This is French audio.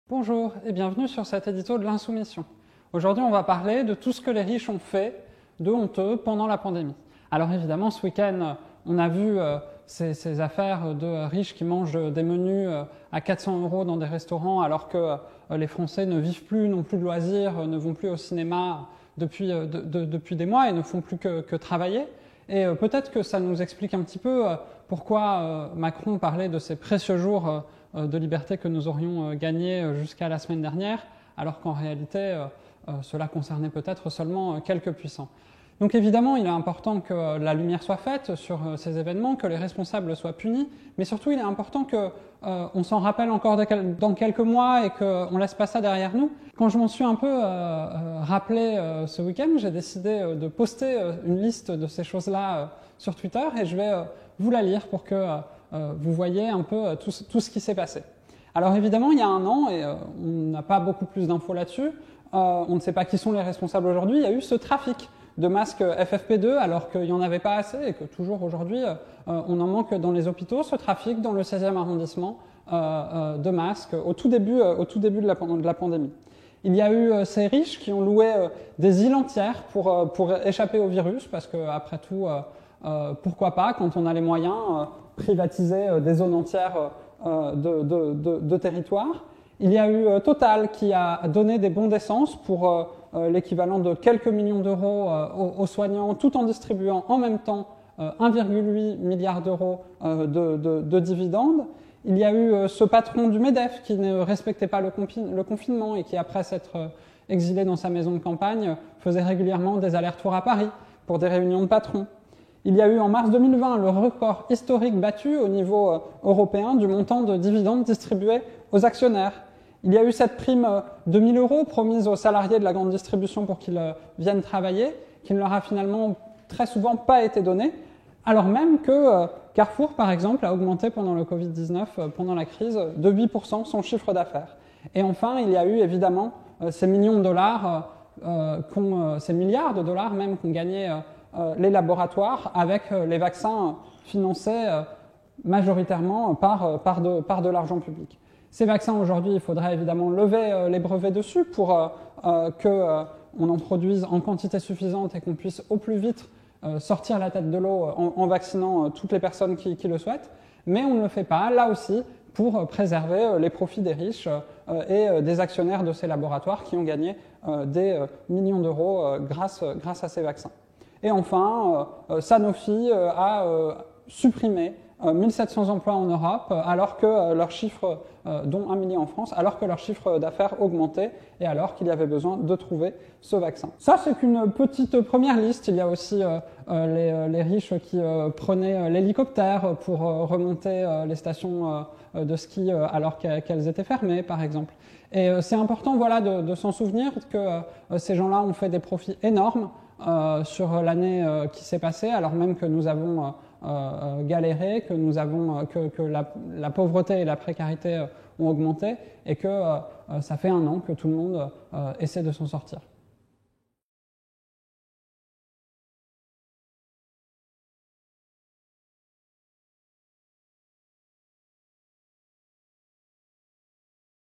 Bonjour et bienvenue sur cet édito de l'Insoumission. Aujourd'hui, on va parler de tout ce que les riches ont fait de honteux pendant la pandémie. Alors évidemment, ce week-end, on a vu ces affaires de riches qui mangent des menus à 400 € dans des restaurants alors que les Français ne vivent plus, n'ont plus de loisirs, ne vont plus au cinéma depuis des mois et ne font plus que travailler. Et peut-être que ça nous explique un petit peu pourquoi Macron parlait de ces précieux jours de liberté que nous aurions gagnés jusqu'à la semaine dernière, alors qu'en réalité, cela concernait peut-être seulement quelques puissants. Donc évidemment, il est important que la lumière soit faite sur ces événements, que les responsables soient punis, mais surtout il est important qu'on s'en rappelle encore dans quelques mois et qu'on ne laisse pas ça derrière nous. Quand je m'en suis un peu rappelé ce week-end, j'ai décidé de poster une liste de ces choses-là sur Twitter et je vais vous la lire pour que vous voyez un peu tout ce qui s'est passé. Alors évidemment, il y a un an, et on n'a pas beaucoup plus d'infos là-dessus, on ne sait pas qui sont les responsables aujourd'hui, il y a eu ce trafic de masques FFP2 alors qu'il n'y en avait pas assez et que toujours aujourd'hui on en manque dans les hôpitaux, ce trafic dans le 16e arrondissement de masques au tout début de la pandémie. Il y a eu ces riches qui ont loué des îles entières pour échapper au virus parce que après tout, pourquoi pas, quand on a les moyens, privatiser des zones entières de territoire. Il y a eu Total qui a donné des bons d'essence pour l'équivalent de quelques millions d'euros aux soignants, tout en distribuant en même temps 1,8 milliard d'euros de dividendes. Il y a eu ce patron du MEDEF qui ne respectait pas le confinement et qui, après s'être exilé dans sa maison de campagne, faisait régulièrement des allers-retours à Paris pour des réunions de patrons. Il y a eu en mars 2020 le record historique battu au niveau européen du montant de dividendes distribués aux actionnaires. Il y a eu cette prime de 1 000 € promise aux salariés de la grande distribution pour qu'ils viennent travailler, qui ne leur a finalement très souvent pas été donnée, alors même que Carrefour, par exemple, a augmenté pendant le Covid-19, pendant la crise, de 8% son chiffre d'affaires. Et enfin, il y a eu évidemment ces millions de dollars, ces milliards de dollars même qu'ont gagné les laboratoires avec les vaccins financés majoritairement par de l'argent public. Ces vaccins, aujourd'hui, il faudrait évidemment lever les brevets dessus pour qu'on en produise en quantité suffisante et qu'on puisse au plus vite sortir la tête de l'eau en vaccinant toutes les personnes qui le souhaitent. Mais on ne le fait pas, là aussi, pour préserver les profits des riches et des actionnaires de ces laboratoires qui ont gagné des millions d'euros grâce à ces vaccins. Et enfin, Sanofi a supprimé 1700 emplois en Europe, alors que leur chiffre, dont 1 million en France, alors que leur chiffre d'affaires augmentait et alors qu'il y avait besoin de trouver ce vaccin. Ça, c'est qu'une petite première liste. Il y a aussi les riches qui prenaient l'hélicoptère pour remonter les stations de ski alors qu'elles étaient fermées, par exemple. Et c'est important, voilà, de s'en souvenir que ces gens-là ont fait des profits énormes sur l'année qui s'est passée, alors même que nous avons galéré, que la pauvreté et la précarité ont augmenté et que ça fait 1 an que tout le monde essaie de s'en sortir.